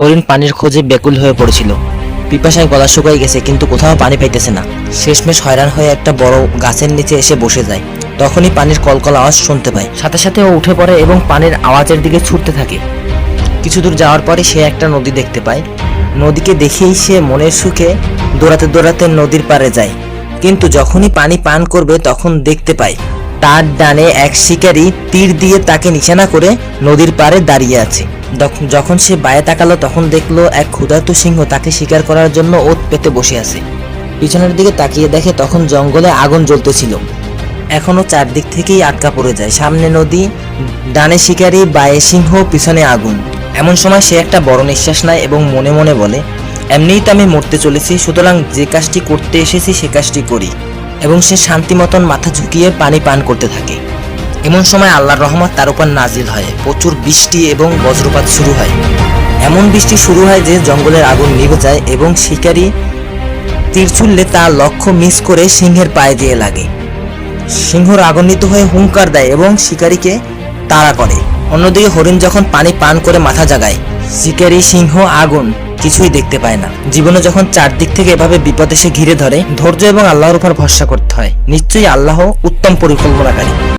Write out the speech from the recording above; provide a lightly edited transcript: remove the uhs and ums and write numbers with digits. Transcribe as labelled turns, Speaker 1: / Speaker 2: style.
Speaker 1: হরিণ পানির খোঁজে ব্যাকুল হয়ে পড়েছিল। পিপাসায় গলা শুকাই গেছে, কিন্তু কোথাও পানি পাইতেছে না। শেষমেশ হয়রান হয়ে একটা বড় গাছের নিচে এসে বসে যায়। তখনই পানির কলকল আওয়াজ শুনতে পায়। সাথে সাথে ও উঠে পড়ে এবং পানির আওয়াজের দিকে ছুটতে থাকে। কিছু দূর যাওয়ার পরে সে একটা নদী দেখতে পায়। নদীকে দেখেই সে মনের সুখে দৌড়াতে দৌড়াতে নদীর পাড়ে যায়। কিন্তু যখনই পানি পান করবে তখন দেখতে পায় তার ডানে এক শিকারী তীর দিয়ে তাকে নিশানা করে নদীর পাড়ে দাঁড়িয়ে আছে। যখন সে বায়ে তাকালো তখন দেখলো এক ক্ষুধার্ত সিংহ তাকে শিকার করার জন্য ওত পেতে বসে আছে। পিছনের দিকে তাকিয়ে দেখে তখন জঙ্গলে আগুন জ্বলতেছিল। এখনো চারদিক থেকেই আটকা পড়ে যায়। সামনে নদী, ডানে শিকারী, বায়ে সিংহ, পিছনে আগুন। এমন সময় সে একটা বড় নিঃশ্বাস নেয় এবং মনে মনে বলে, এমনিই তো আমি মরতে চলেছি, সুতরাং যে কাজটি করতে এসেছি সে কাজটি করি। এবং সে শান্তি মতন মাথা ঝুঁকিয়ে পানি পান করতে থাকে। এমন সময় আল্লাহর রহমত তার উপর নাজিল হয়। প্রচুর বৃষ্টি এবং বজ্রপাত শুরু হয়। এমন বৃষ্টি শুরু হয় যে জঙ্গলের আগুন নিভে যায় এবং শিকারী তীর ছুড়লে তার লক্ষ্য মিস করে সিংহের পায়ে দিয়ে লাগে। সিংহ রাগান্বিত হয়ে হুঙ্কার দেয় এবং শিকারীকে তাড়া করে। অন্যদিকে হরিণ যখন পানি পান করে মাথা জাগায়, শিকারী, সিংহ, আগুন কিছুই দেখতে পায় না। জীবনে যখন চারদিক থেকে এভাবে বিপদ এসে ঘিরে ধরে, ধৈর্য এবং আল্লাহর উপর ভরসা করতে হয়। নিশ্চয়ই আল্লাহ উত্তম পরিকল্পনাকারী।